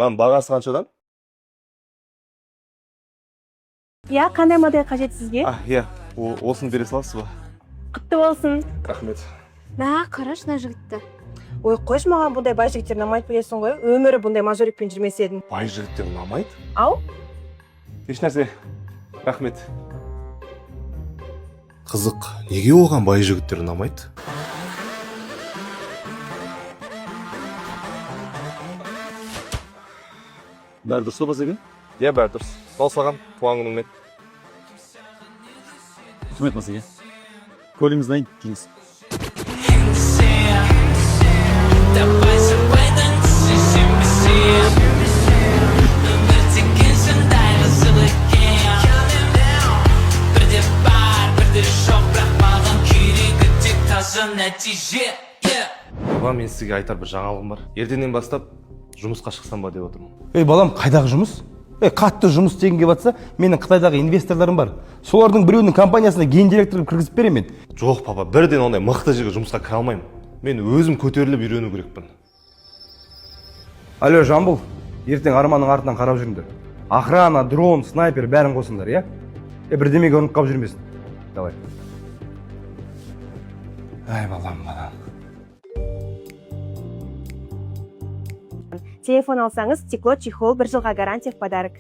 Lan бағасы қаншадан? Я, қандай модель қажет сізге? Иә, осыны бере саласыз ба? Құтты болсын. Рахмет. Мә, қараш мына жігітті. Ой, қойш, маған бұндай бай жігіттер ұнамайды білесің ғой. Өмірі бұндай мажорикпен жүрмес едім. Бай жігіттер ұнамайды? Ау? Еш нәрсе. Рахмет. Қызық, неге оған бай жігіттер ұнамайды? Бәрі дұрыс па базеге? Иә, бәрі дұрыс. Сол саған, туған күніңмен. Құрмет Базеге. Көлігіңіз дайын, келіңіз. Бaba, мен сізге айтар бір жаңалығым бар. Ертеңнен бастап жұмысқа шықсам ба деп отырмын. Ей балам, қайдағы жұмыс? Қатты жұмыс істегің келіп жатса, менің Қытайдағы инвесторларым бар. Солардың біреуінің компаниясына гендиректор кіргізіп беремін мен. Жоқ, папа, бірден ондай мықты жігіт жұмысқа кіре алмаймын. Мен өзім көтеріліп үйрену керекпін. Алло, Жамбыл, ертең Арманның артынан қарап жүріңдер. Охрана, дрон, снайпер бәрін қосыңдар, иә? Бірдемеге ұнып қалып жүрмесін. Давай. Ай, балам. Телефон алсаңыз, стекло, чехол, 1 жылға гарантия в подарок.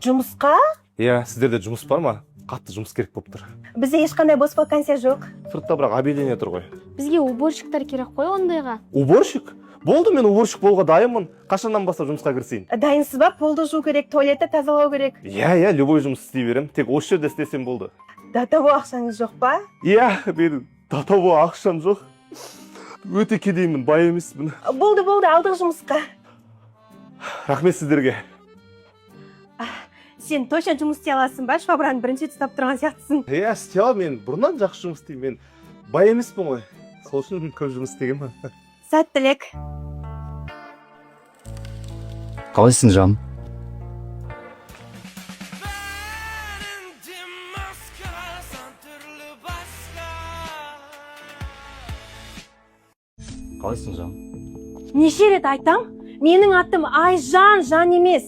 Жұмысқа? Иә, сіздерде жұмыс бар ма? Қатты жұмыс керек болып тұр. Бізде ешқандай бос вакансия жоқ. Сыртта бірақ объявление тұр ғой. Бізге уборщиктар керек қой ондайға. Уборщик? Болды, мен уборщик болуға дайынмын. Қашаннан бастап жұмысқа кірісейін? Дайынсыз ба? Полды жуу керек, туалетті тазалау керек. Иә, любой жұмыс істей берем. Тек осы жерде істесем болды. Датабу ақшаңыз жоқ па? Иә, менің датабу ақшам жоқ. Өте кедеймін, бай емеспін. Болды, алдық жұмысқа. Рахмет сіздерге. Сен точно жұмыс істей аласың ба? Швабраны бірінші ұстап тұрған сияқтысың. Иә, істей аламын, мен бұрыннан жақсы жұмыс істеймін. Мен бай емеспін ғой. Сол үшін көп жұмыс істегенмін. Сәттілік. Қалайсың, жаным? Қалайсың, жаным? Неше рет айтам? Менің атым Айжан, жан емес.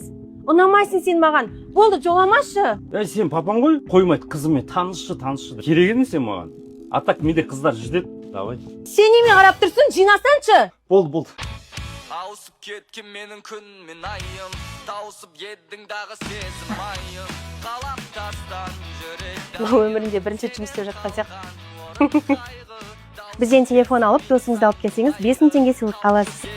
Ұнамайсың сен маған. Болды, жоламашы. Сен папаң ғой, қоймайды қызымен танысшы. Керек емес сен маған. А так менде қыздар жүдеп, давай. Сен неме қарап тұрсың, жинасаншы. Болды. Ауысып кеткен менің күн мен айым, тауысып едің дағы сезім айым, қалап тастан жүрек. Өмірінде бірінші жұмыс істеп жатқан сияқты. Бізден телефон алып, досыңызды алып келсеңіз, 5000 теңге сыйлық аласыз.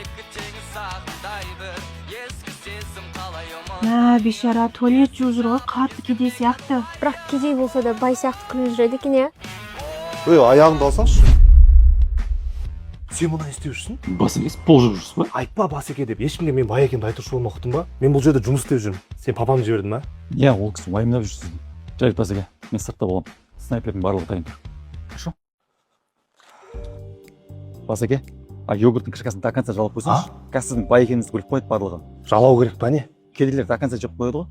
Бейшара, туалет жуып жүр ғой, қатты кедей сияқты. Бірақ кедей болса да бай сияқты күліп жүреді екен, иә? Ой, аяғыңды алсаңшы. Сен мұны істеп жүрсің? Басеке, пол жып жүрсің ба? Айтпа басеке деп, ешкімге мен бай екенімді айтушы болма, ұқтың ба? Мен бұл жерде жұмыс істеп жүрмін. Сен папамды жібердің ба? Иә, ол кісі уайымдап жүрсіз. Жарайды, Басеке, мен сыртта боламын. Снайпердің барлығы дайын тұр. Хорошо? Басеке, йогурттың крышкасын до конца жалап қойсаңшы. Қазір сіздің бай екеніңізді көріп қойды барлығы. Жалау керек па не? Кедейлер до конца жеп қояды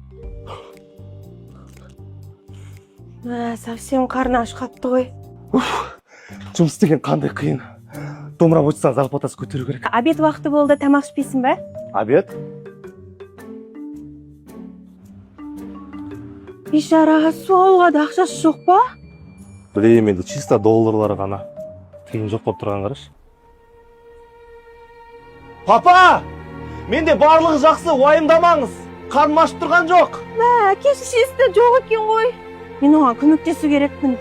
ғой. Совсем қарны аш қатты ғой. Жұмыс істеген қандай қиын. Домрап отырсаң зарплатасы көтеру керек. Обед уақыты болды, тамақ ішпейсің ба? Обед? Бейшара, су алуға да ақшасы жоқ па? Білеймін, енді чисто долларлары ғана. Тиын жоқ болып тұрған қараш. Папа! Менде барлығы жақсы, уайымдамаңыз. Қарным ашып тұрған жоқ. Әке-шешесі жоқ екен ғой. Мен оған көмектесу керекпін.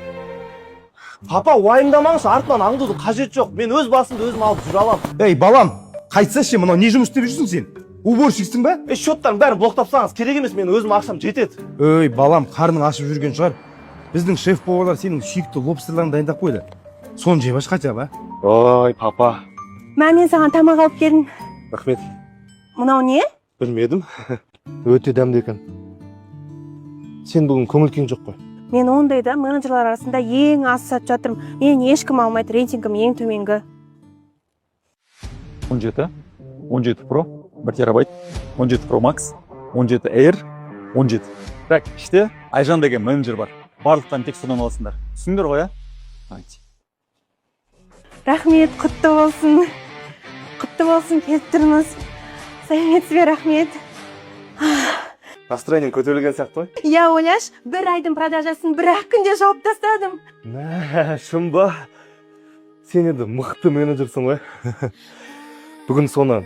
Папа, уайымдамаңыз, артынан аңдудың қажет жоқ. Мен өз басымды өзім алып жүре аламын. Ей балам, қайтса ше, мынау не жұмыс істеп жүрсің сен? Уборщиксің ба? Счеттарын бәрін блоктапсаңыз керек емес, мен өзім ақшам жетеді. Ей балам, қарның ашып жүрген шығар. Біздің шеф-поварлар сенің сүйікті лобстерларын дайындап қойды. Соны жеп аш қача ба? Ой, папа. Мен саған тамақ алып келдім. Рахмет. Мынау не? Білмедім. Өте дәмді екен. Сен бүгін көңіл күйің жоқ қой. Мен ондайда менеджерлар арасында ең аз сатып жатырмын. Мен ешкім алмайды, рейтингім ең төменгі. 17 Pro, 1 терабайт, 17 Pro Max, 17 Air, 17. Так, іште Айжан деген менеджер бар. Барлықтан тек содан аласыңдар. Түсіңдер ғой, а? Рахмет, құтты болсын. Құтты болсын, келіп тұрмыз. Сәлеметсіз бе, рахмет. Настроениең көтерілген сияқты ғой. иә ойлаш, бір айдың продажасын бір-ақ күнде жауып тастадым. Мә, шын ба? Сен енді мықты менеджерсің ғой. Бүгін соны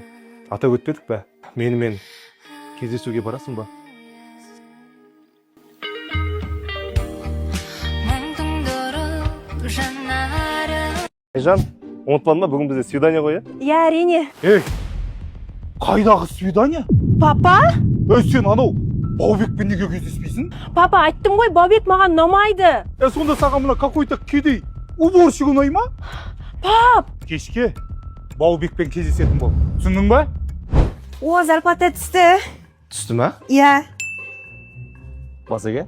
атап өтпедік пе? Менімен кездесуге барасың ба? Айжан, ұмытпадың ба, бүгін бізде свидание ғой, иә әрине. Ей, қайдағы свидание? Папа? Сен анау Баубекпен неге кездеспейсің? Папа, айттым ғой, Баубек маған ұнамайды. Сонда саған мына какой-то кедей уборщик ұнай ма? Пап! Кешке Баубекпен кездесетін бол. Түсіндің ба? О, зарплата түсті. Түсті ма? иә. Басеке,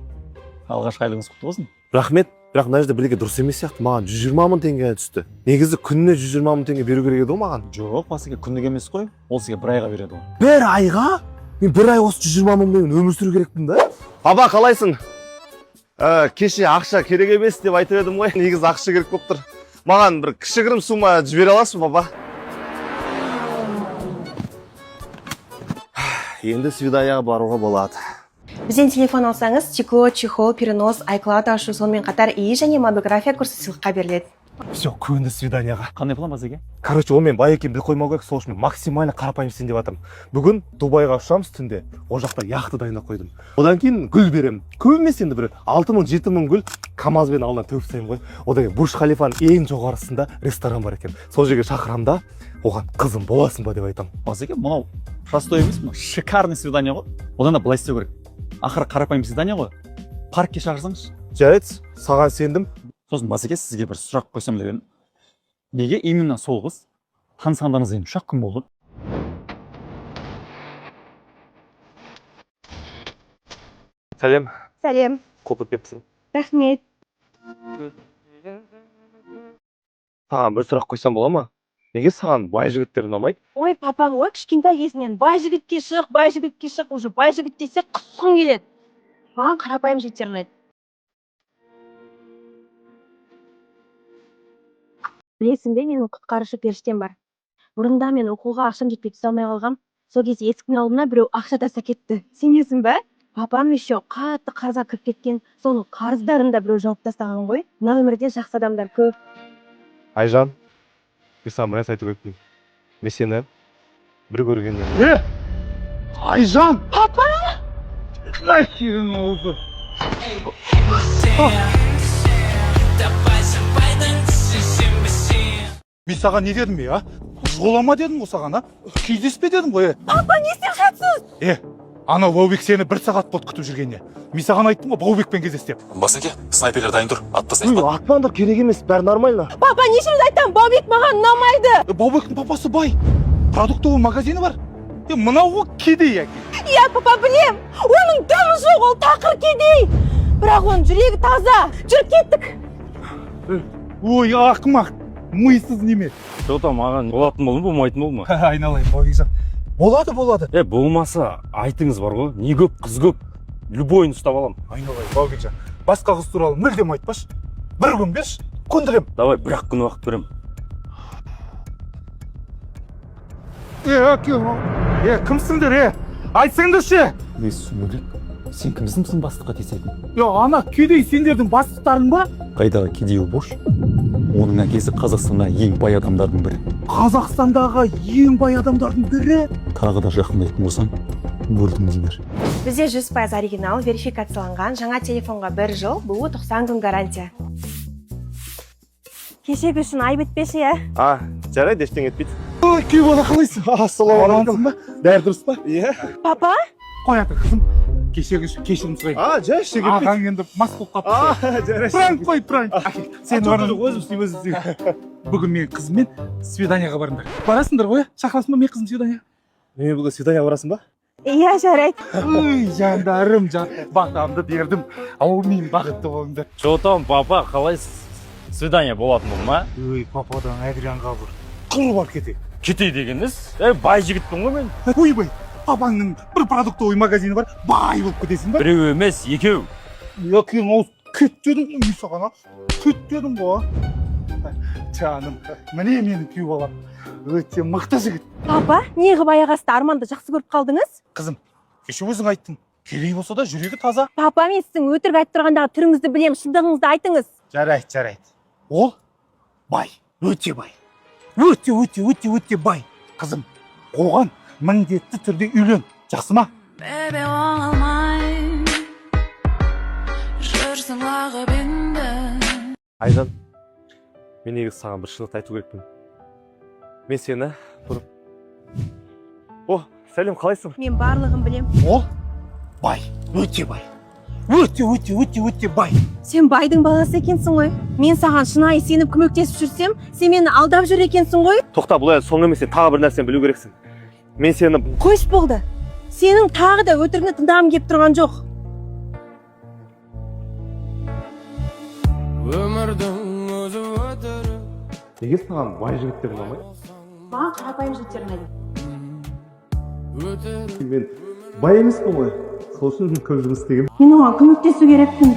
алғашқы айлығыңыз құтты болсын. Рахмет. Бірақ мына жерде білеге дұрыс емес сияқты. Маған 120 мың теңге түсті. Негізі күніне 120 мың теңге беру керек еді ғой маған. Жоқ, Басеке, күндік емес қой. Ол сізге бір айға береді ғой. Бір айға? Мен бір ай осы 120 мыңмен өмір сүру керекпін да? Папа, қалайсың? Кеше ақша керек емес деп айтып едім ғой. Негізі ақша керек болып тұр. Маған бір кішігірім сума жібере аласың, папа? Енді свиданияға баруға болады. Бізден телефон алсаңыз, стекло, чехол, перенос, iCloud ашу, сонымен қатар үй және мобилография курсы сыйлыққа беріледі. Все, көнді свиданияға. Қандай план, Басеке? Короче, ол мен бай екенін біліп қоймау керек, сол үшін максимально қарапайым істейін деп жатырмын. Бүгін Дубайға ұшамыз түнде. Ол жақта яхты дайындап қойдым. Одан кейін гүл беремін. Көп емес енді бір 6 мың 7 мың гүл КамАЗбен алдынан төгіп тастаймын ғой. Одан кейін Бурж Халифаның ең жоғарысында ресторан бар екен. Сол жерге шақырамын да, оған қызым боласың ба деп айтамын. Басеке, мынау простой емес, мынау шикарный свидание ғой. Одан да былай істеу керек. Ақыры қарапайым свидание ғой. Паркке шақырсаңыз. Жарайды, саған сендім. Сосын Басеке, сізге бір сұрақ қойсам деп едім. Неге именно сол қыз танысқандарыңызға енді 3 күн болды? Сәлем. Сәлем. Қопы пепсің. Рахмет. Саған бір сұрақ қойсам бола ма? Неге саған бай жігіттер ұнамайды? Ой, папаң ғой, кішкентай кезінен бай жігітке шық, уже бай жігіт десе құсқың келеді. Маған қарапайым жігіттер ұнайды. Білесің бе, менің құтқарушы періштем бар. Бұрында мен оқуға ақшам жетпей түсе алмай қалғам. Сол кезде есіктің алдына біреу ақша тастап кетті. Сенесің бе? Папам еще қатты қарызға кіріп кеткен. Соның қарыздарын да біреу жауып тастаған ғой. Мына өмірде жақсы адамдар көп. Айжан, мен саған бір нәрсе айту керекпін. Мен сені бір көргеннен. Айжан! Папа! Нахерін oldu? Мен саған не дедім а? Жолама дедім ғой саған, а? Кездеспе дедім ғой. Папа, не істеп жатсыз? Анау Баубек сені 1 сағат болды күтіп жүргенде. Мен саған айттым ғой Баубекпен кездес деп. Басеке, снайперлер дайын тұр, ат тастайсың ба? Атмаңдар, керек емес, бәрі нормально. Папа, неше рет айтам, Баубек маған ұнамайды. Баубектің папасы бай. Продуктовый магазині бар. Мынау ғой кедей яки. Иә, папа, білем. Оның дымы жоқ, ол тақыр кедей. Бірақ оның жүрегі таза. Жүріп кеттік. Ой, ақымақ. Мыйсыз неме. Жота, маған болатын болу ма, болмайтын болу ма? Айналайын, Баубекжан. Болады. Болмаса айтыңыз бар ғой. Не көп, қыз көп. Любойын ұстап алам. Айналайын, Баубекжан. Басқа қыз туралы мүлдем айтпаш. Бір күн беш, көндірем. Давай, 1 күн уақыт берем. Кімсіңдер, айтсаңдаршы. Сүмелек, сен кімсің бастыққа тиісетін? Ана кедей сендердің бастықтарың ба? Қайдағы кедей бош? Оның әкесі Қазақстандағы ең бай адамдардың бірі. Қазақстандағы ең бай адамдардың бірі? Тағы да жақындайтын болсаң, бөлдіңіздер. Бізде 100% оригинал, верификацияланған жаңа телефонға 1 жыл, бұл 90 күн гарантия. Кешегі үшін ай бітпеші, ә? Жарайды, ештеңе етпейді. Ой, күй бала қалайсың? Ассалаумағалейкум. Бәрі дұрыс па? Иә. Папа? Қоя тұр қызым. Кешегі үшін кешірім сұраймын. Жай, ештеңе етпейді. Ағаң енді мас болып қапты. Жарайды. Пранк қой, пранк. Сен орның. өзім істеймін. Бүгін мен қызыммен свиданияға барыңдар. Барасыңдар ғой? Шақырасың ба мен қызым свиданияға? Мен бүгін свиданияға барасың ба? Иә, жарайды. Ой, жандарым, батамды бердім. Ау, мен бақытты болыңдар. Жотам, папа, қалай свидание болатын болу ма? Ой, пападан Адрианға бір қыр бар кетейік. Кетей дегеніңіз? Бай жігітпін ғой мен. Ойбай, папаңның бір продуктовый магазині бар, бай болып кетесің ба? Біреу емес, екеу. Екен ауыз кет дедің ғой, мен саған, кет дедің ғой. Жаным, міне менің күй балам. Өте мықты жігіт. Папа, не қылып аяқ асты Арманды жақсы көріп қалдыңыз? Қызым, кеше өзің айттың. керек болса да жүрегі таза. Папа, мен сіздің өтірік айтып тұрғандағы түріңізді білем, шындығыңызды айтыңыз. Жарайды. Ол бай, өте бай. Өте бай. Қызым, оған міндетті түрде үйлен. Жақсы ма? Baby оңалмай жүрсің лағып енді. Айжан, мен негізі саған бір шындықты айту керекпін. Мен сені тұрып. О, сәлем, қалайсың? Мен барлығын білем. Ол бай, өте бай. Өте бай. Сен байдың баласы екенсің ғой. Мен саған шынайы сеніп көмектесіп жүрсем, сен мені алдап жүр екенсің ғой. Тоқта, бұл соңғы емес, сен тағы бір нәрсені білу керексің. Мен сені... Қойш болды. Сенің тағы да өтірігіңді тыңдағым келіп тұрған жоқ. Неге саған бай жігіттер ұнамайды? Маған қарапайым жігіттер ұнайды. Мен бай емеспін ғой. Сол үшін көп жұмыс істегенмін. Мен оған көмектесу керекпін.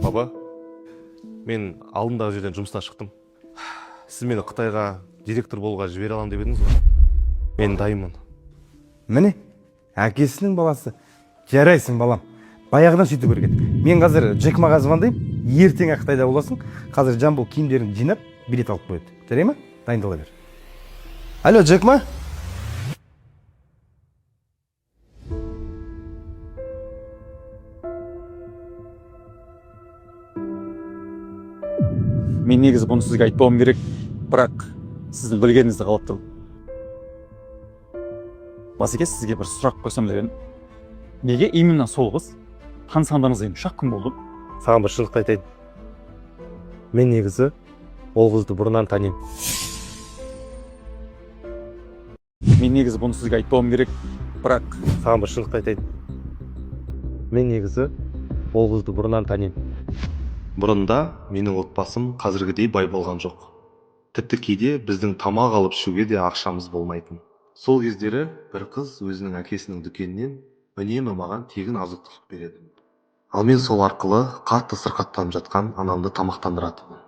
Баба, мен алдындағы жерден жұмыстан шықтым. Сіз мені Қытайға директор болуға жібере аламын деп едіңіз ғой. Мен дайынмын. Міне, әкесінің баласы. Жарайсың, балам. Баяғыдан сөйту керек еді. Мен қазір Джек Маға звондаймын, ертең Қытайда боласың. Қазір Жамбыл киімдерін жинап, билет алып қояды. Жарай ма? Дайындала бер. Алло, Джек Ма? Мен негізі бұны сізге айтпауым керек, бірақ сіздің білгеніңізді қалап тұрмын. Басеке, сізге бір сұрақ қойсам деп едім. Неге именно сол қыз танысқандарыңызға 3-ақ күн болды? Саған бір шындықты айтайын. Мен негізі ол қызды бұрыннан танимын. Мен негізі бұны сізге айтпауым керек, бірақ Саған бір шындықты айтайын. Мен негізі ол қызды бұрыннан танимын. Бұрында менің отбасым қазіргідей бай болған жоқ. Тіпті кейде біздің тамақ алып ішуге де ақшамыз болмайтын. Сол кездері бір қыз өзінің әкесінің дүкенінен үнемі маған тегін азық-түлік береді. Ал мен сол арқылы қатты сырқаттанып жатқан анамды тамақтандыратынмын.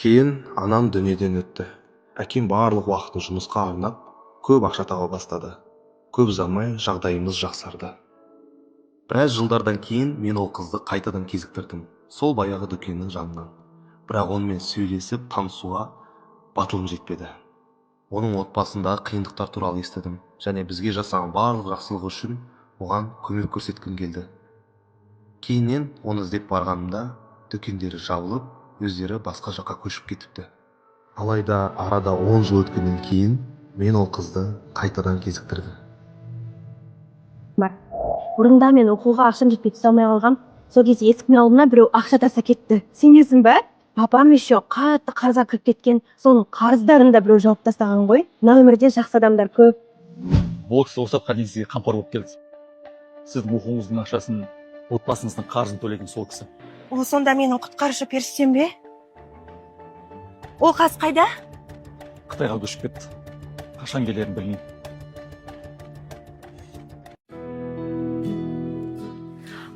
Кейін анам дүниеден өтті. Әкем барлық уақытын жұмысқа арнап, көп ақша таба бастады. Көп ұзамай жағдайымыз жақсарды. Біраз жылдардан кейін мен ол қызды қайтадан кезіктірдім. Сол баяғы дүкеннің жанынан. Бірақ онымен сөйлесіп, танысуға батылым жетпеді. Оның отбасындағы қиындықтар туралы естідім, және бізге жасаған барлық жақсылығы үшін оған көмек көрсеткім келді. Кейіннен оны іздеп барғанымда дүкендері жабылып, өздері басқа жаққа көшіп кетіпті. Алайда арада 10 жыл өткеннен кейін мен ол қызды қайтадан кезіктірдім. Бұрында мен оқуға ақшам жетпей түсе алмай қалғам. Сол кезде есіктің алдына біреу ақша тастап кетті. Сенесің бе? Папам еще қатты қарызға кіріп кеткен. Соның қарыздарын да біреу жауып тастаған ғой. Мына өмірде жақсы адамдар көп. бұл кісі осы уақытқа дейін сізге қамқор болып келді. Сіздің оқуыңыздың ақшасын, отбасыңыздың қарызын төлеген сол кісі. Ол сонда менің құтқарушы періштем бе? Ол қыз қайда? Қытайға көшіп кетті. Қашан келерін білмеймін.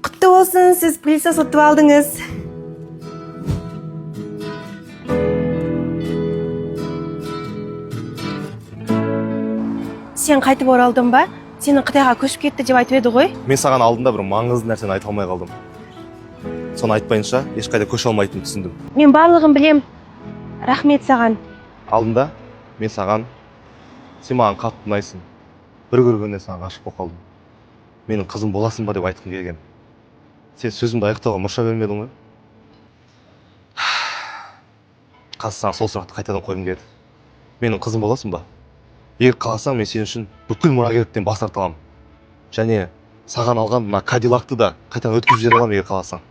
Құтты болсын, сіз пылесос ұтып алдыңыз. Сен қайтып оралдың ба? Сені Қытайға көшіп кетті деп айтып еді ғой? Мен саған алдында бір маңызды нәрсені айта алмай қалдым. Соны айтпайынша ешқайда көше алмайтынын түсіндім. Мен барлығын білем. Рахмет саған. Алдында мен саған, сен маған қатты ұнайсың. Бір көргенде саған ғашық болып қалдым. Менің қызым боласың ба деп айтқым келген. Сен сөзімді аяқтауға мұрша бермедің ғой. Қазір саған сол сұрақты қайтадан қойғым келді. Менің қызым боласың ба? Егер қаласаң, мен сен үшін бүкіл мұрагерліктен бас тарта аламын. Және саған алған мына Кадиллакты да қайтадан өткізіп жібере аламын, егер қаласаң.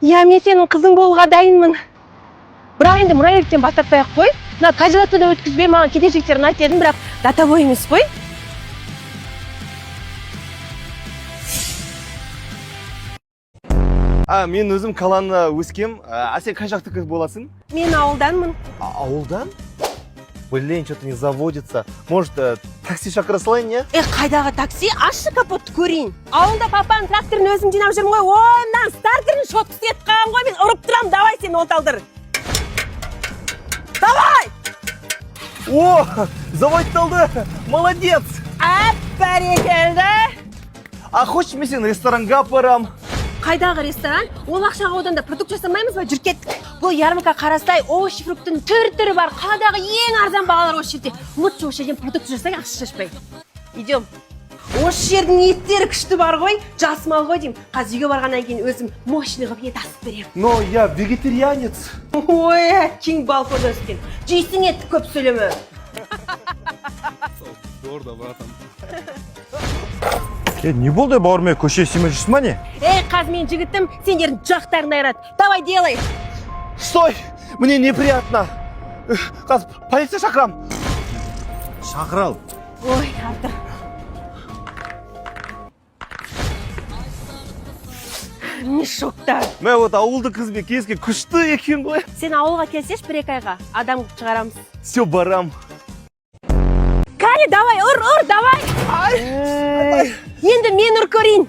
Я, мен сенің қызың болуға дайынмын. Бірақ енді мұрагерліктен бас тартпай-ақ қой. Мына Кадиллакты да өткізбей, маған кедейшіліктерін айт дедім, бірақ датабой емес қой. Мен өзім Каланна өскем. Сен қай жақтікі боласың? Мен ауылданмын. Ауылдан? Блин, что-то не заводится. Может, такси шақыра салайын, не? Қайдағы такси? Ашы капотты көрейін. Ауылда папаның тракторын өзім жинап жүрмін ғой. Оннан стартерін шотқысы етіп қалған ғой, мен ұрып сен олталдыр. О, заводталды. Молодец. Бәрекелді. А хочешь мен сені ресторанға апарам? Қайдағы ресторан? Ол ақшаға одан да продукт жасамаймыз ба? Жүр кеттік. Бұл ярмарка қарастай овощ фруктың түр-түрі бар. Қаладағы ең арзан бағалар осы жерде. Лучше осы жерден продукт жасай, ақша шашпай. Идем. Осы жердің еттері күшті бар ғой, жас мал ғой деймін. Қазір үйге барғаннан кейін өзім мощный қылып ет асып беремін. Но я вегетарианец. Ой, кең балкон өскен. Жейсің етті көп сөйлеме. Не болды бауырым, көше сүйме жүрсің ба не? Қаз мен жігітім, сендердің жақтарыңды айырады. Давай, делай. Стой, мне неприятно. Қазір полиция шақырам. Шақырал. Ой, артыр. Не шоктар. Мен вот ауылды қызбен кезге күшті екен ғой. Сен ауылға келсеш бір-екі айға, адам шығарамыз. Все, барам. Кәне, давай, ұр, давай. Енді мен ұр көрейін.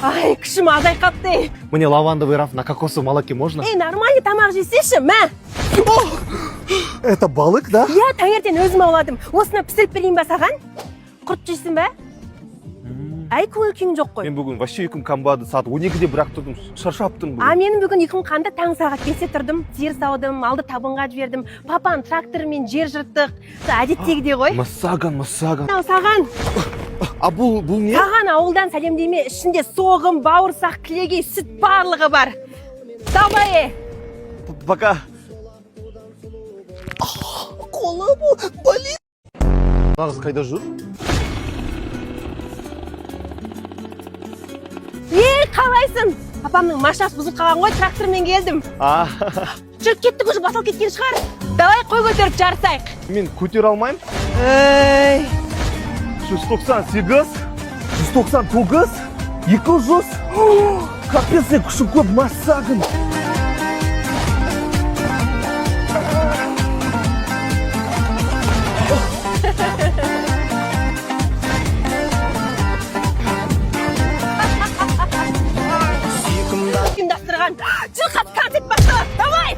Ай, күшім азай қапты. Мне лавандовый раф на кокосовом молоке можно? Нормально тамақ жесеші, мә. Это балык, да? Я таңертең өзім ауладым. Осыны пісіріп берейін ба саған? Құрт жейсің бә? Ай, көңіл күйің жоқ қой. Мен бүгін вообще ұйқым қанбады. Сағат 12-де бірақ тұрдым. Шаршаптым бүгін. Менің бүгін ұйқым қанды, таң сағат 5-те тұрдым. Жер саудым, алды табынға жібердім. Папан трактормен жер жырттық. Әдеттегідей ғой. Массаган. Саған. Бұл не? Саған ауылдан сәлемдеме, ішінде соғым, бауырсақ, кілегей, сүт барлығы бар. Давай. Пока. Қолым, болит. Нағыз қайда жүр? Қалайсың? Папамның машинасы бұзылып қалған ғой, трактормен келдім. Жүріп кеттік, уже басылып кеткен шығар. Давай, қой көтеріп жарысайық. Мен көтер алмайым. 198, 199, 200. Капец, күші көп, массагын. Ұйымдастырған. Жылқат концерт басталады. Давай!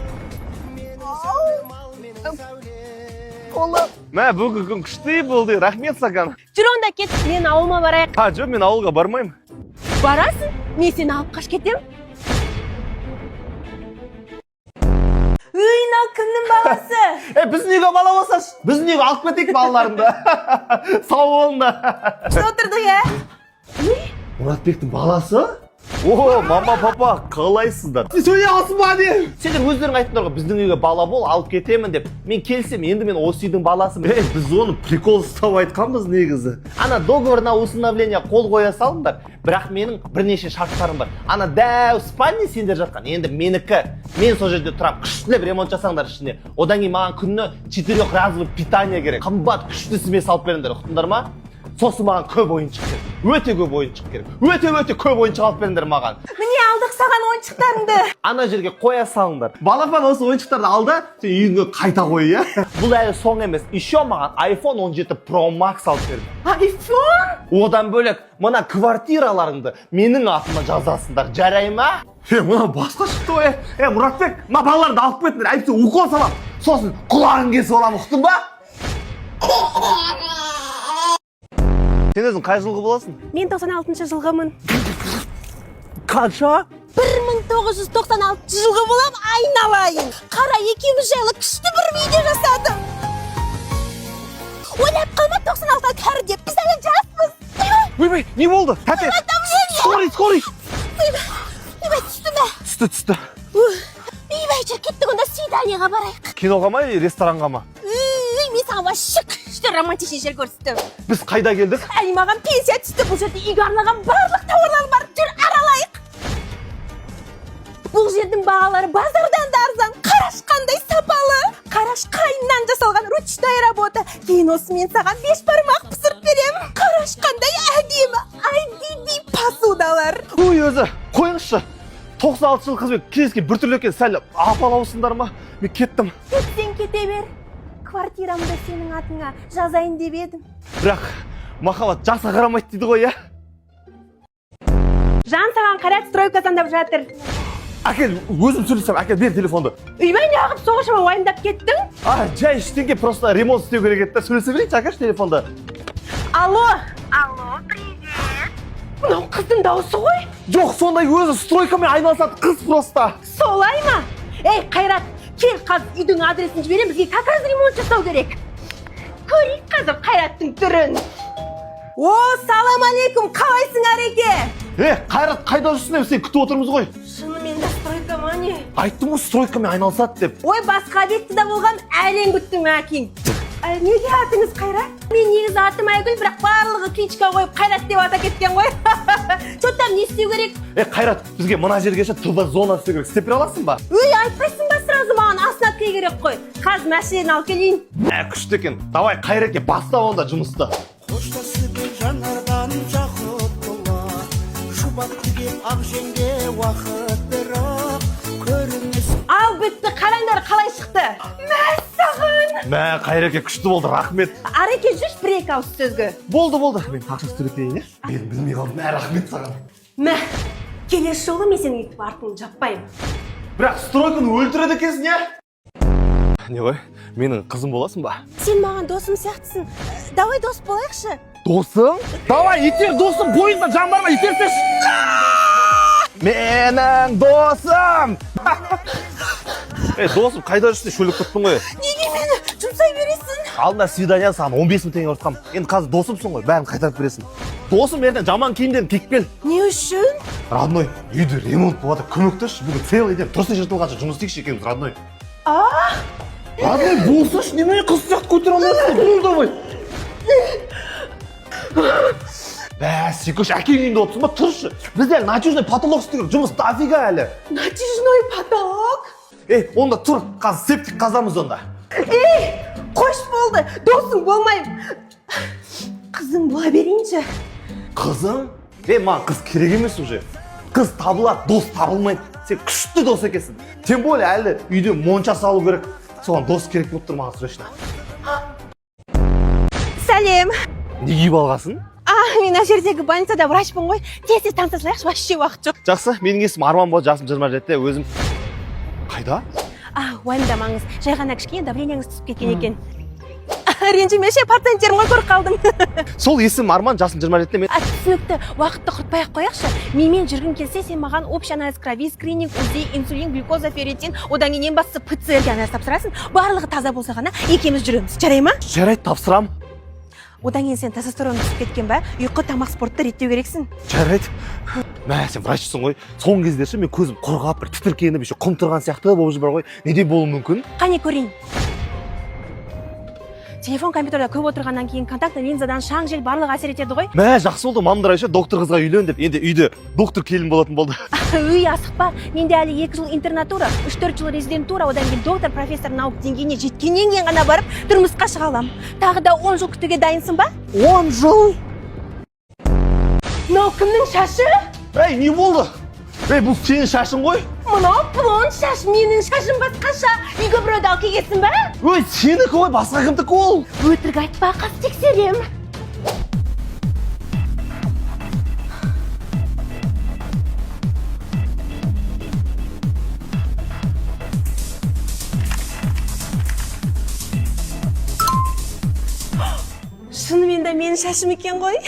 Мә, бүгін күн күшті болды. Рахмет саған. Жүр онда кет, мен ауылыма барайық. Жоқ, мен ауылға бармайым. Барасың? Мен сені алып қаш кетем. Мынау кімнің баласы? Біздің үйге бала болсаш, біздің үйге алып кетейік балаларымды. Сау болыңдар. Что отырдық, я? Мұратбектің баласы? О, мама, папа, қалайсыздар? Сөйлей алсын ба не? Сендер өздерің айттыңдар ғой, біздің үйге бала бол, алып кетемін деп. Мен келсем, енді мен осы үйдің баласымын. Біз оны прикол ұстап айтқанбыз негізі. Ана договор на усыновление қол қоя салыңдар. Бірақ менің бірнеше шарттарым бар. Ана дәу спальня сендер жатқан, енді менікі. Мен сол жерде тұрам, күштілеп ремонт жасаңдар ішіне. Одан кейін маған күніне 4 разовый питание керек. Қымбат күшті сізме салып беріңдер, ұқтыңдар ма? Сосын маған көп ойыншық керек. Өте көп ойыншық керек. Өте көп ойыншық алып беріңдер маған. Міне алдық саған ойыншықтарыңды. Ана жерге қоя салыңдар. Балапан осы ойыншықтарды алды, сен үйіңе қайта қой, иә? Бұл әлі соң емес. Еще маған iPhone 17 Pro Max алып берді. iPhone? Одан бөлек, мына квартираларыңды менің атыма жазасыңдар. Жарай ма? Мына басқа шықты ғой. Мұратбек, мына балаларды алып кетіңдер. Әйтпесе укол салам. Сосын құлағың кесіп аламын, ұқтың ба? Сен өзің қай жылғы боласың? Мен 96 жылғымын. Қанша? 1996 жылғы болам, айналайын. Қара, екеуміз жайлы күшті бір видео жасадым. Ойлап қалма 96-ға кәрі деп, біз әлі жаспыз. Ойбай, не болды? Тәте, скорый. Ойбай, түсті ме? Түсті. Ойбай, жүр кеттік, онда свиданиеға барайық. Киноға ма, ресторанға ма? Мен саған вообще күшті романтичный жер көрсеттім. Біз қайда келдік? Маған пенсия түсті, бұл жерде үйге арналған барлық тауарлар бар, жүр аралайық. Бұл жердің бағалары базардан да арзан, қараш қандай сапалы. Қараш қайыннан жасалған ручная работа. Кейін осы мен саған 5 бармақ пісіріп берем. Қараш қандай әдемі, IDB посудалар. Ой, өзі, қойыңызшы. 96 жыл қызбен кезге бір түрлі екен, сәл апалаусыңдар ма? Мен кеттім. Кеттен кете бер. Квартирамды сенің атыңа жазайын деп едім. Бірақ махаббат жақсы қарамайды дейді ғой, иә? жан саған қарап стройка сандап жатыр. Әкел, өзім сөйлесем, әкел, бер телефонды. Үйбай неғып соғышыма уайымдап кеттің? Жай ештеңке, просто ремонт істеу керек еді. Сөйлесе берейінші, әкелші телефонды. Алло, привет. Мынау қыздың дауысы ғой? Жоқ, сондай өзі стройкамен айналысады қыз просто. Солай ма? Ей, Қайрат, кел қазір үйдің адресін жіберем, бізге как раз ремонт жасау керек. Көрейік қазір Қайраттың түрін. О, салам алейкум, қалайсың Ареке? Қайрат, қайда жүрсің, сен күтіп отырмыз ғой. Шынымен де стройка ма не? Айттым ғой, стройкамен айналысады деп. Ой, басқа бетті болған әлем күттім әкең. Неге атыңыз Қайрат? Мен негізі атым Айгүл, бірақ барлығы кличка қойып Қайрат деп ата кеткен ғой. Что там, не істеу керек? Қайрат, бізге мына жерге ТВ зона істеу керек. Істеп бере аласың ба? Өй, айтпайсың ба сразу маған оснастка керек қой. Қазір мәшинені алып келейін. Күшті екен. Давай, Қайратке баста онда жұмысты. Қоштасып жанардан жақұт бола, шұбатты кеп ақ жеңге уақыт бірақ көрінесің. Ал бітті, қараңдар қалай шықты. Мәссаған. Қайратке күшті болды, рахмет. Ареке жүрш бір-екі ауыз сөзге. Болды. Мен ақша төлетейін, Мен білмей қалдым, рахмет саған. Келесі жолы мен сенің өйтіп артыңды жаппаймын. Бірақ стройканы өлтіреді екенсің, Не ғой, менің қызым боласың ба? Сен маған досым сияқтысың. Давай дос болайықшы. Досың? Давай, итер досым, бойында жан бар ма, итерсеш. Менің досым! Досым, қайда жүрсің, шөлік тұттың ғой? Неге мені жұмсай бересің? Алдында свидания саған 15 мың теңге ұртқам. Енді қазір досымсың ғой, бәрін қайтарып бересің. Досым, ертең жаман киімдерін киіп кел. Не үшін? Родной, үйде ремонт болады, көмектесші. Бүгін целый день тұрсын жыртылғанша жұмыс істейікші екеуміз, родной. Родной, болсашы, неме қыз сияқты көтер алмайсың, болды ғой. Сен көш әкең үйінде отырсың ба, тұршы. Бізде натюжный потолок істеу керек, жұмыс дофига әлі. Натюжный потолок? Онда тұр, қазір септик қазамыз онда. Қош болды, досың болмайым. Қызың бола берейінші. Қызың? Маған қыз керек емес уже. Қыз табылады, дос табылмайды. Сен күшті дос екенсің. Тем более әлі үйде монша салу керек. Соған дос керек болып тұр маған срочно. Сәлем. Не киіп алғасың? Мен ана жердегі больницада врачпын ғой. Тез танса салайықшы, вообще уақыт жоқ. Жақсы, менің есімім Арман болды, жасым 27-те, өзім. Қайда? Уайымдамаңыз, жай ғана кішкене давлениеңіз түсіп кеткен екен. Ренжімеші, пациенттерім ғой көріп қалдым. Сол есім Арман, жасым 27-те мен. Түсінікті, уақытты құртпай-ақ қояқшы. Менімен жүргің келсе, сен маған общий анализ крови, скрининг, УЗИ, инсулин, глюкоза, ферритин, одан кейін ең бастысы ПЦР-ге анализ тапсырасың. Барлығы таза болса ғана екеуміз жүреміз. Жарай ма? Жарайды, тапсырам. Одан кейін сен тестостерон түсіп кеткен бе? Ұйқы, тамақ, спортты реттеу керексің. Жарайды. Сен врачсың ғой. Соңғы кездерше мен көзім құрғап бір тітіркеніп, құм тұрған сияқты болып жүр ғой. Неде болуы мүмкін? Қане көрейін. Телефон компьютерда көп отырғаннан кейін контактный линзадан шаң жел барлығы әсер етеді ғой. Жақсы болды, мамдырайшы доктор қызға үйлен деп. Енді үйде доктор келін болатын болды. Үй, асықпа. Менде әлі 2 жыл интернатура, 3-4 жыл резидентура, одан кейін доктор, профессор наук деңгейіне жеткеннен кейін ғана барып тұрмысқа шыға аламын. Тағы да 10 жыл күтуге дайынсың ба? 10 жыл? Мынау кімнің шашы? Не болды? Бұл сенің шашың ғой? Мынау блонд шаш, менің шашым басқаша. Үйге біреуді алып келгенсің бе? Сенікі ғой, басқа кімдікі ол? Өтірік айтпа, қас тексерем. Шынымен де менің шашым екен ғой.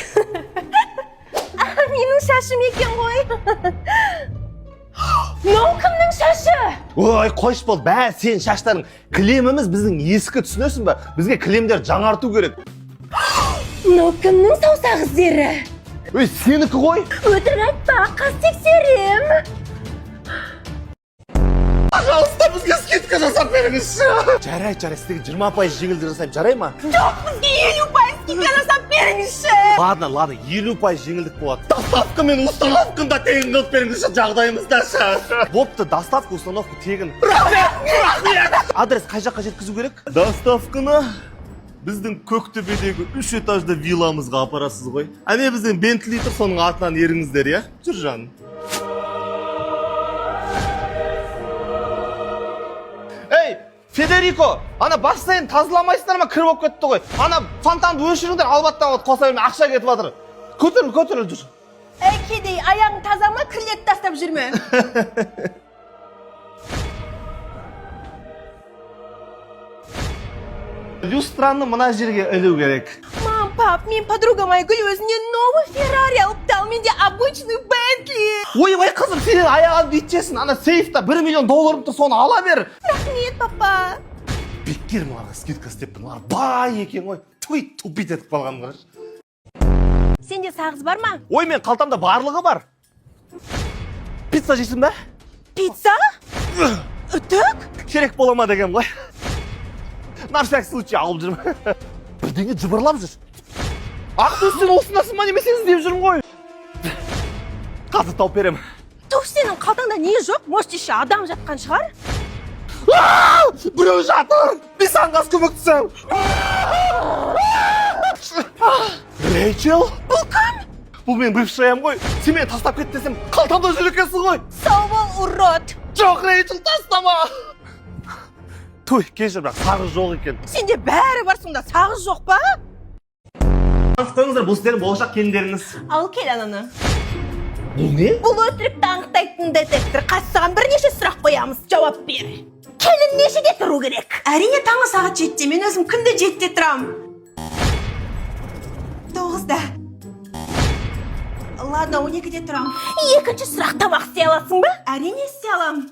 Менің шашым екен ғой. Мынау кімнің шашы? Қойш бол, сен шаштарың. Кілеміміз біздің ескі, түсінесің бе? Бізге кілемдер жаңарту керек. Мынау кімнің саусақ іздері? Сенікі ғой? Өтірік айтпа, қас тексерем. Пожалуйста, бізге скидка жасап беріңізші. Жарайды, сіздегі 20% жеңілдік жасайым, жарай ма? Жоқ, бізге 50% скидка жасап беріңізші. Ладно, 50% жеңілдік болады. Доставка мен установкында тегін қылып беріңізші, жағдайымыздашы. Бопты, доставка, установка тегін. Рахмет! Адрес қай жаққа жеткізу керек? Доставканы біздің Көктөбедегі 3 этажды вилламызға апарасыз ғой. Әне біздің Бентли тұр, соның атынан еріңіздер, я? Жүр жаным. Федерико, ана бассейн тазаламайсыңдар ма, кір болып кетті ғой. Ана фонтанды өшіріңдер, албаттан қоса бермей ақша кетіп жатыр. Көтеріл жүр. Ey kedi, ayağın таза ма, кірлетіп тастап жүрме? Люстраны мына жерге ілу керек. Мам, пап, мен подругам Айгүл өзіне новый Феррари алыпты, ал менде обычный Бентли. Ойбай қызым, сенің аяғын бүйтесің, ана сейфта $1 миллион тұр, соны ала бер. Рахмет, папа. Бекер маған скидка істеппін, олар бай екен ғой. Туй, тупит етіп қалған қараш. Сенде сағыз бар ма? Ой, мен қалтамда барлығы бар. Пицца жейсің бе? Пицца? Үтік? Керек бола ма деген ғой. На всякий случай алып жүрмін. Бірдеңе жыбырлап жүр. Ақтөс, сен осындасың ба немесе іздеп жүрмін ғой. Қазір тауып беремін. Тух, сенің қалтаңда не жоқ? Может, еще адам жатқан шығар? Біреу жатыр. Мен саған қас көмектесем. Рэйчел? Бұл кім? Бұл мен бывшаям ғой. Сен мені тастап кет десем, қалтамда жүр екенсің ғой. Сау бол, урод. Жоқ, Рэйчел, тастама. Той, кешір, бірақ сағыз жоқ екен. Сенде бәрі бар, сонда сағыз жоқ па? Қойыңыздар, бұл сіздердің болашақ келіндеріңіз. Ал кел ананы. Бұл не? Бұл өтірікті анықтайтын детектор. Қазір саған бірнеше сұрақ қоямыз, жауап бер. Келін нешеде тұру керек? Әрине таңғы сағат 7-те, мен өзім күнде 7-те тұрам. 9-да. Ладно, 12-де тұрам. Екінші сұрақ, тамақ істей аласың ба? Әрине істей алам.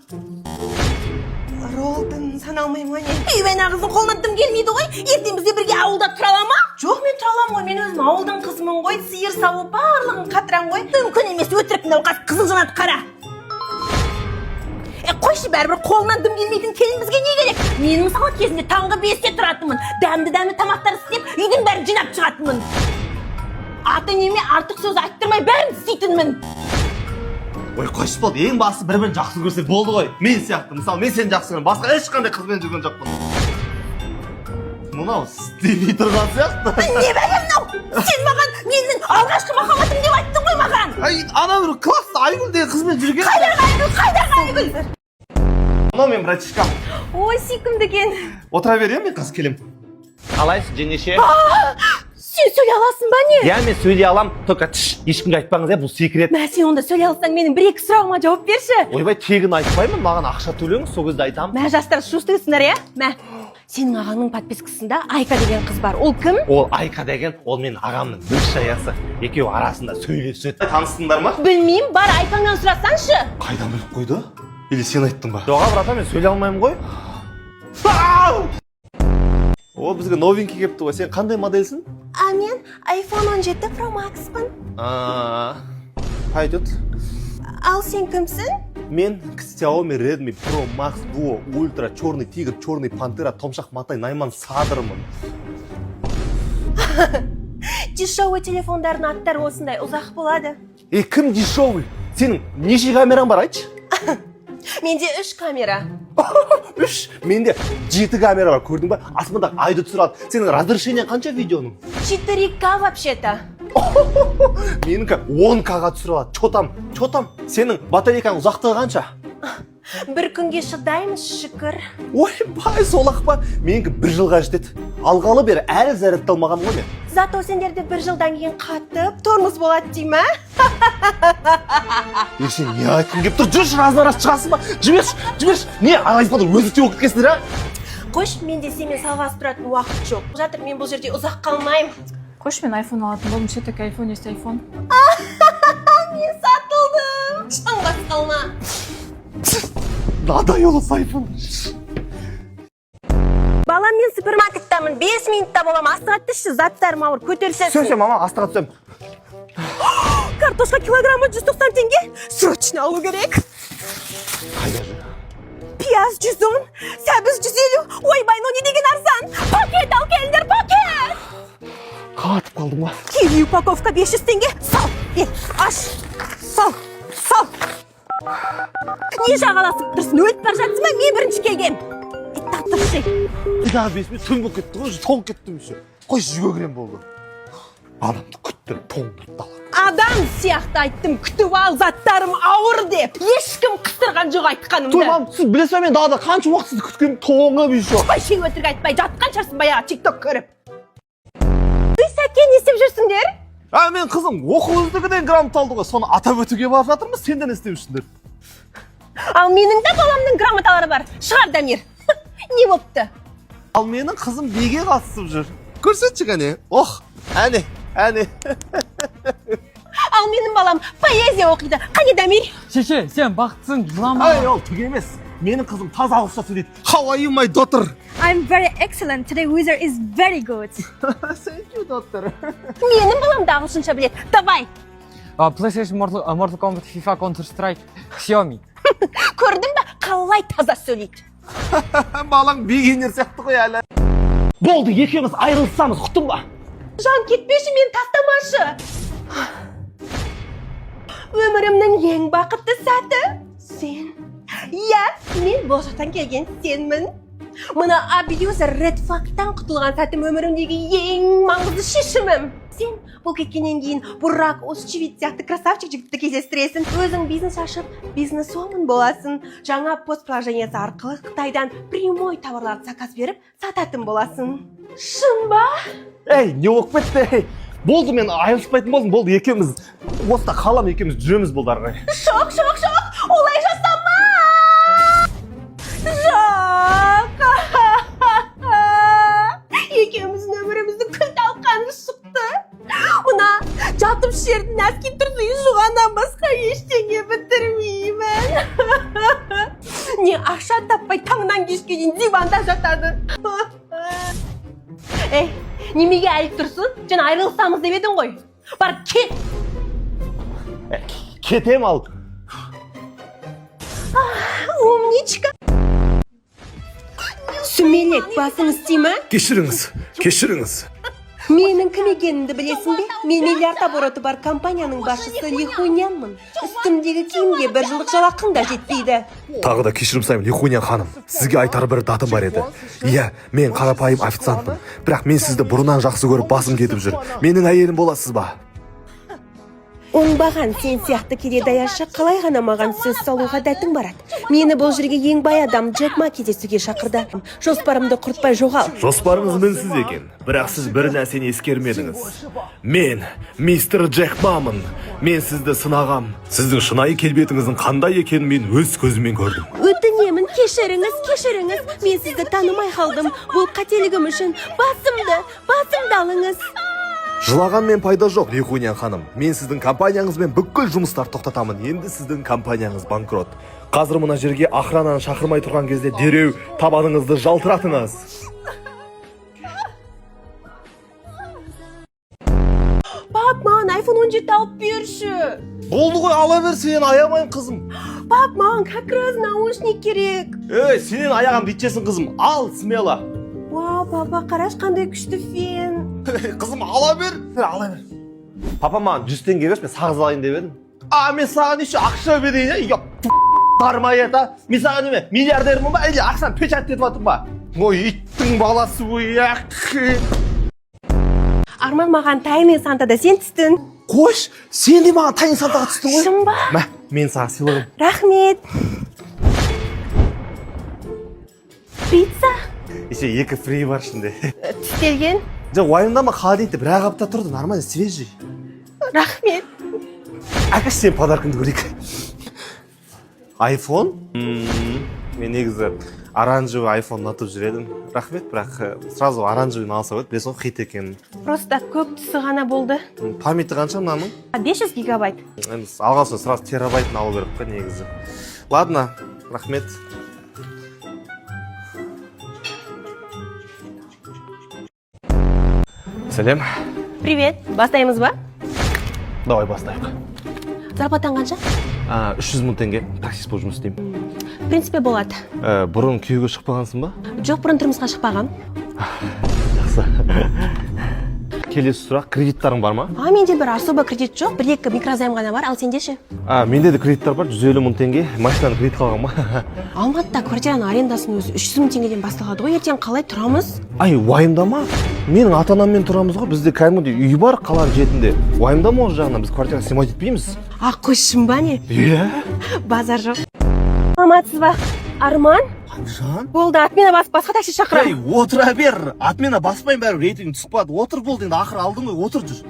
Роллдың саналмаймын ғой не? Үйбен ағыздың қолынан дым келмейді ғой. Ертең бізде бірге ауылда тұра ала ма? Жоқ, мен тұра алам ғой. Мен өзім ауылдың қызымын ғой. Сиыр сауы барлығын қатырам ғой. Мүмкін емес, өтірік науқас қызыл жанат қара. Қойшы, бәрібір қолынан дым келмейтін келін бізге не керек? Мен мысалы кезінде таңғы 5-те тұратынмын. Дәмді тамақтар істеп, үйдің бәрін жинап шығатынмын. Ата-енеме артық сөз айттырмай бәрін істейтінмін. Ой, қойшы болды, ең басы бір-бірін жақсы көрсе болды ғой. Мен сияқты, мысалы, мен сені жақсы көрем, басқа ешқандай қызбен жүрген жоқпын. Мынау істемей тұрған сияқты. Не бәлем мынау? Сен маған менің алғашқы махаббатым деп айттың ғой маған. Ай, ана бір класста Айгүл деген қызбен жүрген. Қайдағы Айгүл? Мынау мен братишкам. Ой, сүйкімді екен. Отыра берем, мен қыз келем. Қалайсыз, жеңеше? Сен сөйлей аласың ба не? Я, мен сөйлей алам, только ешкімге айтпаңыз, бұл секрет. Мә, сен онда сөйлей алсаң, менің бір-екі сұрағыма жауап берші. Ойбай, тегін айтпаймын, маған ақша төлеңіз, сол кезде айтамын. Мә, жастар, шустырсыңдар, я? Мә, сенің ағаңның подпискасында Айка деген қыз бар. Ол кім? Ол Айка деген, ол менің ағамның бывшаясы. Екеуі арасында сөйлеседі. Таныстыңдар ма? Білмеймін, бар Айкаңнан сұрасаңшы. Қайдан біліп қойды? Или сен айттың ба? Жоға, брата, мен сөйлей алмаймын ғой. О, бізге новенький кепті ғой. Сен қандай модельсің? А мен iPhone 17 Pro Maxпын. Пойдет. Ал сен кімсің? Мен Xiaomi Redmi Pro Max Duo Ultra черный тигр, черный пантера, томшақ матай найман садырмын. Дешевый телефондардың аттары осындай ұзақ болады. Кім дешевый? Сенің неше камераң бар, айтшы? Менде 3 камера. 3? Менде 7 камера бар, көрдің ба? Асманда айды түсірады. Сенің разрешение қанша видеоның? 4К вообще-то. Менікі 10К-ға түсіреді. Чотам. Сенің батарейкаң ұзақтығы қанша? Бір күнге шыдаймыз, шүкір. Ойбай, солақ па? Менікі 1 жылға жетеді. Алғалы бері әлі зарядталмаған ғой мен. Зато сендерде 1 жылдан кейін қатып, тормоз болады дей ма? Сен не айтқың кеп тұр? Жүрші, разына-раз шығасың ба? Жіберші. Не, айфонды өзі теуіп кеткесіңдер, а? Қош, менде сенімен салғасып тұратын уақыт жоқ. Жатыр, мен бұл жерде ұзақ қалмаймын. Қош, мен айфон алатын болдым. Ше так айфон есть айфон. Мен сатылдым. Шаңғас қалма. Надай олыс айфон. Балам, мен супермаркеттамын. 5 минутта болам. Астыға түсші, заттарым ауыр. Көтерсесің. Сөйсе, мама, астыға түсем. Картошка килограммы 190 теңге. Срочно алу керек. Қайда жүр? Пияз 110, сәбіз 150. Ойбай, ну не деген арзан. Пакет ал келдер, пакет. Қатып қалдым ба? Киви упаковка 500 теңге. Сал, аш. Сал. Не жағаласып тұрсын, өліп бар жатсың ба? Мен бірінші келгем. Тақтыршы. Дағы 5 минут түн болып кетті ғой, тоң кеттім еще. Қой жүгірем болды. Адамды күттім, тоң бұтталы. Адам сияқты айттым, күтіп ал, заттарым ауыр деп. Ешкім қыстырған жоқ айтқанымды. Той, мам, сіз білесің мен дағда қанша уақыт сізді күткенім тоңып еще. Қой шей өтірік айтпай, жатқан шарсың баяға тикток көріп. Үй, сәкен, не істеп жүрсіңдер? Мен қызым оқу үздігінен грамота алды ғой, соны атап өтуге барып жатырмыз, сен де не істеушсіңдер? Ал менің де баламның грамоталары бар. Шығар, Дамир. Не болыпты? Ал менің қызым биге қатысып жүр. Көрсетші кәне. Ох, әне. Ал менің балам поэзия оқиды. Қане, Дамир? Шеше, сен бақытсың, жылама. Ай, ол түк емес. Менің қызым таза ағылшынша сөйлейді. How are you, my daughter? I'm very excellent. Today weather is very good. Thank you, daughter. Менің балам да ағылшынша біледі. Давай. PlayStation, Mortal Kombat, FIFA, Counter-Strike, Xiaomi. Көрдің бе? Қалай таза сөйлейді. Балаң бигинер сияқты ғой әлі. Болды, екеуміз айырылсамыз, құттың ба? Жан, кетпеші, мен тастамашы. Өмірімнің ең бақытты сәті сен. Иә, мен болашақтан келген сенмін. Мына абьюзер Ред Фактан құтылған сәтім өмірімдегі ең маңызды шешімім. Сен бұл кеткеннен кейін Бурак Озчивит сияқты красавчик жігітті кездестіресің. Өзің бизнес ашып, бизнесвумен боласың. Жаңа постприложениесі арқылы Қытайдан прямой товарларды заказ беріп, сататын боласың. Шын ба? Ей, не оқып кетті? Болды, мен айырылыспайтын болдым, болды, екеуміз осында қалам, екеуміз жүреміз болды ары қарай. Шок, олай жасама! Жоқ! Екеуміздің өмірімізді күн талқаны шықты. Мына жатып шердің әскен тұрзыйын жуғаннан басқа ештеңе бітірмеймін. Не ақша таппай таңнан кешке дейін диванда жатады. Ей, немеге әліп тұрсын? Жан айырылсамыз деп едің ғой. Бар, кет! Кетем ал. Умничка! Сүмелек басың істейме? Кешіріңіз. Менің кім екенімді білесің бе? Мен миллиард обороты бар компанияның басшысы Лихунянмын. Үстімдегі киімге 1 жылдық жалақың да жетпейді. Тағы да кешірім сұраймын, Лихуньян ханым. Сізге айтар бір датым бар еді. Иә, мен қарапайым официантпын. Бірақ мен сізді бұрыннан жақсы көріп басым кетіп жүр. Менің әйелім боласыз ба? Оңбаған сен сияқты кеде даяшы қалай ғана маған сөз салуға дәтің барады. Мені бұл жерге ең бай адам Джек Ма кездесуге шақырды. Жоспарымды құртпай жоғал. Жоспарыңыз мінсіз екен, бірақ сіз бір нәрсені ескермедіңіз. Мен мистер Джек Мамын. Мен сізді сынағам. Сіздің шынайы келбетіңіздің қандай екенін мен өз көзіммен көрдім. Өтінемін, кешіріңіз. Мен сізді танымай қалдым. Бұл қателігім үшін басымды алыңыз. Жылаған мен пайда жоқ, Лихуньян ханым. Мен сіздің компанияңызбен бүкіл жұмыстар тоқтатамын. Енді сіздің компанияңыз банкрот. Қазір мына жерге охрананы шақырмай тұрған кезде дереу табаныңызды жалтыратыңыз. Пап, маған iPhone 17 алып берші. Болды ғой, ала бер, сен аямайын қызым. Пап, маған как раз наушник керек. Ей, сенен аяған битчесің қызым. Ал, смело. Вау, папа, қараш қандай күшті фен. Қызым, ала бер. Папа маған 100 теңге берші, мен сағыз алайын деп едім. Мен саған еще ақша берейін, бармай ета. Мен саған неме, миллиардермін ба, әлде ақшаны печат етіп атым ба? Ой, иттің баласы ой, Арман, маған тайный сантада сен түстің. Қош, сен де маған тайный сантаға түстің ғой? Шын ба? Мен саған сыйлығым. Рахмет. Пицца? Еще 2 фри бар ішінде. Түстелген? Жоқ, уайымдама, холодильникте бір апта тұрды, нормально, свежий. Рахмет. Әкеш, сен подаркыңды көрейік. iPhone? Мен негізі оранжевый iPhone ұнатып жүр едім. Рахмет, бірақ сразу оранжевыйны алса ғой, білесің ғой хит екенін. Просто көп түсі ғана болды. Памяті қанша мынаның? 500 гигабайт. Алғасын сразу терабайтын алу керек қой негізі. Ладно, рахмет. Сәлем. Привет, бастаймыз ба? Давай бастайық. Зарплатаң қанша? 300 000 теңге, таксист болып жұмыс істеймін. В принципе, болады. Бұрын күйеуге шықпағансың ба? Жоқ, бұрын тұрмысқа шықпағам. Жақсы. Келесі сұрақ, кредиттарың бар ма? Менде бір особо кредит жоқ, 1-2 микрозайм ғана бар, ал сенде ше? Менде де кредиттар бар, 150 000 теңге. Машинаны кредит қалған ба? Алматыда квартираның арендасының өзі 300 000 теңгеден басталады ғой, ертең қалай тұрамыз? Уайымдама. Менің ата-анаммен тұрамыз ғой, бізде кәдімгідей үй бар қаланың жетінде. Уайымдама ол жағынан, біз квартира снимать етпейміз. Қойшым ба не? Иә. Базар жоқ. Алматысыз ба? Арман? Жан? Болды, отмена басып, басқа такси шақырам. Отыра бер. Отмена баспайын, бәрі рейтинг түсіп қалады. Отыр болды, енді ақыры алдың ғой, отыр жүр.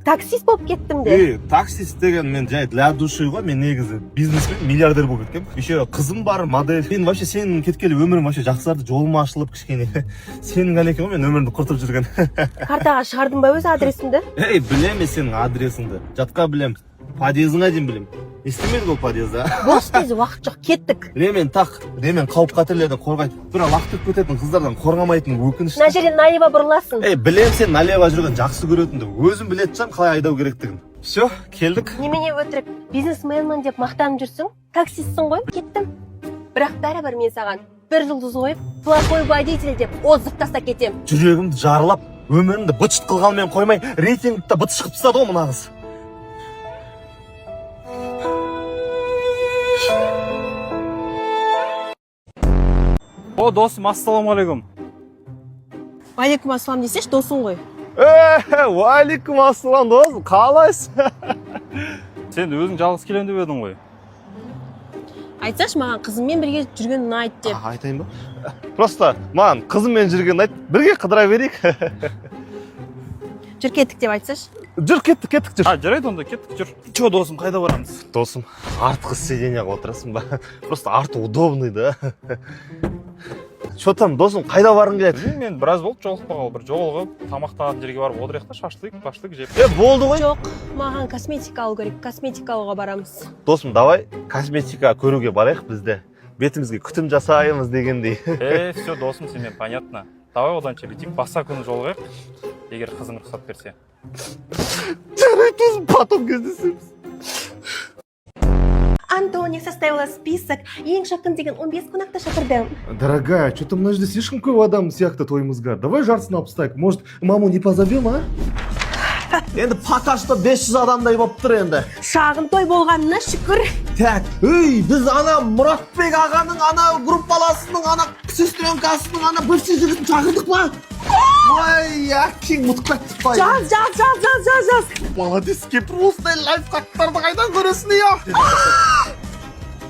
таксист болып кеттім де. Таксист деген мен жай для души ғой, мен негізі бизнесмен, миллиардер болып кеткем. Еще қызым бар, модель. Мен вообще сенің кеткелі өмірім вообще жақсарды, жолым ашылып кішкене. Сенің ғана екен ғой мен өмірімді құртып жүрген. Картаға шығардың ба өз адресіңді? Білем мен сенің адресіңді. Жатқа білем. Подъезіңа дейін білем. Естімедік ол подъезді. Бос тез уақыт жоқ, кеттік. Ремен тақ, ремен қауіп қатерлерден қорғайды. Бірақ лақтырып кететін қыздардан қорғамайтын өкінішті. Мына жерден налево бұрыласың. Білем сен налево жүрген жақсы көретінді. Өзім білетін жан қалай айдау керектігін. Все, келдік. Немене өтірік, бизнесменмін деп мақтанып жүрсің? Таксистсің ғой, кеттім. Бірақ бәрібір мен саған бір жұлдыз қойып, плохой водитель деп озып таста кетем. Жүрегімді жарылап, өмірімді быт-шыт қылғанмен қоймай, рейтингті быт шығып тастады ғой мына қыз. О, досым, ассалаумағалейкум. Алейкум ассалам десеш, досың ғой. Уалейкум ассалам, досым, қалайсың? Сен өзің жалғыз келем деп едің ғой. Айтсашы, маған қызыммен бірге жүрген ұнайды деп. Айтайын ба? Просто маған қызыммен жүрген ұнайды, бірге қыдыра берейік. Жүр кеттік деп айтсашы. Жүр, кеттік, жүр. Жарайды онда, кеттік, жүр. Чо, досым, қайда барамыз? Досым, артқы сиденьяға отырасың ба? Просто арты удобный, да? Что там, досым, қайда барың келеді? Мен біраз болды жолықпағалы, бір жолығып, тамақтаған жерге барып отырайық та, шашлык жеп. Болды ғой. Жоқ, маған косметика алу керек, косметика алуға барамыз. Досым, давай косметика көруге барайық бізде. Бетімізге күтім жасаймыз дегендей. Все, досым, сенен понятно. Давай одан чебетик, баса күні жолығайық, егер қызың рұқсат берсе. Жарайды, досым, потом кездесеміз. Антония составила список, ең жақын деген 15 қонақта шақырдым. Дорогая, что-то мына жерде слишком көп адам сияқты тойымызға. Давай жартысын алып тастайық. Может, маму не позовем, а? Енді покашта 500 адамдай болып тұр енді. Шағын той болғанына шүкір. Так, біз ана Мұратбек ағаның ана группаласының ана сестренкасының ана бывший жігітін шақырдық па? Ой, әкең ұмытып кеттік па? Жаз. Молодец, кепір осындай лайфхактарды қайдан көресің, я?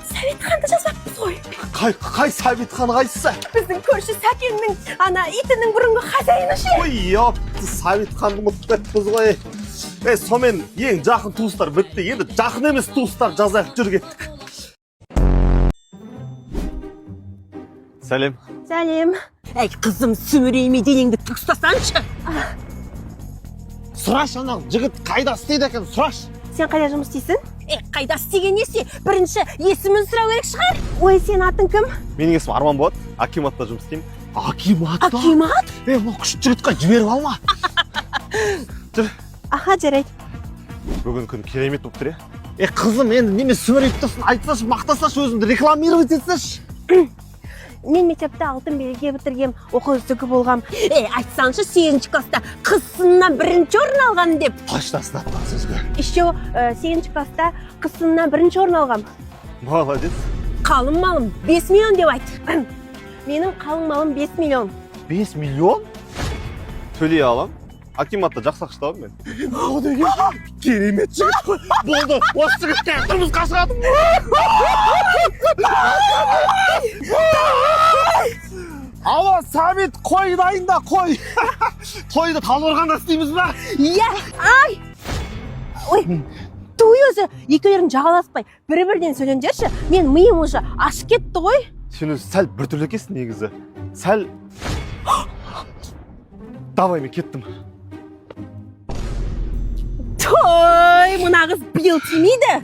Сәбитханды жазбақпыз ғой. Қай Сәбитхан қайсысы? Біздің көрші Сәкеннің ана итінің бұрынғы хозяйыны ше. Ой, Сәбитханды ұмытып кеттіңіз ғой. Сонымен ең жақын туыстар бітті. Енді жақын емес туыстар жазайық, жүр кеттік. Сәлем. Сәлем. Әй, қызым, сүмірейме денеңді тұқстасаншы. Сұраш, анау жігіт қайда істейді екен, сұраш. Сен қайда жұмыс істейсің? Қайда істеген несі? Бірінші есімін сұрау керек шығар. Ой, сен атың кім? Менің есімім Арман болады. Акиматта жұмыс істеймін. Акиматта? Акимат? Бұл күшті жігітқа жіберіп алма. Жүр. Аха, жарайды. Бүгін күн керемет болып тұр, е? Қызым, енді неме сүмірейіп тұрсын, айтсашы, мақтасашы, өзіңді рекламировать етсеші. Мен мектепті алтын белгіге бітіргем, оқу үздігі болғам. Айтсаншы, 8-ші класста қыз-сыннан 1-ші орын алған деп. Қаштасын аттан сөзге. Еще 8-ші класста қыз-сыннан 1-ші орын алғам. Молодец. Қалың малым 5 миллион деп айт. Менің қалың малым 5 миллион. 5 миллион? Төлей алам. Акиматта жақсы ақштауым мен. О, деген керемет жігіт қой. Болды, осы жігітке тұрмысқа шығадым. Ала, Сәбит, қой дайында, қой. Тойды Талдықорғанда істейміз ба? Иә, ай! Ой, той өзі екеулерін жағаласпай, бірі-бірден сөйлендерші. Мен миым уже ашып кетті ғой. Сен өзі сәл біртүрлі екенсің негізі. Сәл... Давай, мен кеттім. Той, мына қыз биыл тимейді.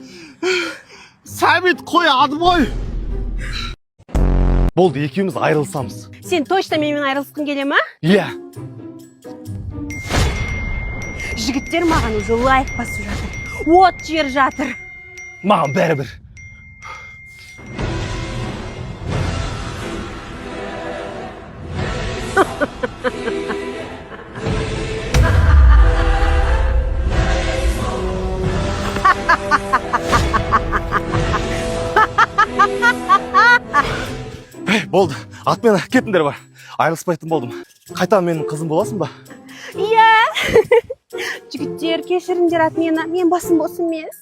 Сәбит, қой адым ой. Болды, екеуміз айырылсамыз. Сен точно менімен айырылысқың келе ма? Иә. Жігіттер маған өзі лайк басып жатыр. От жер жатыр. Маған бәрібір. Болды, атмен кетіңдер бар. Айырылыспайтын болдым. Қайтадан менің қызым боласың ба? Иә. Жігіттер, кешіріңдер ат мені. Мен басым бос емес.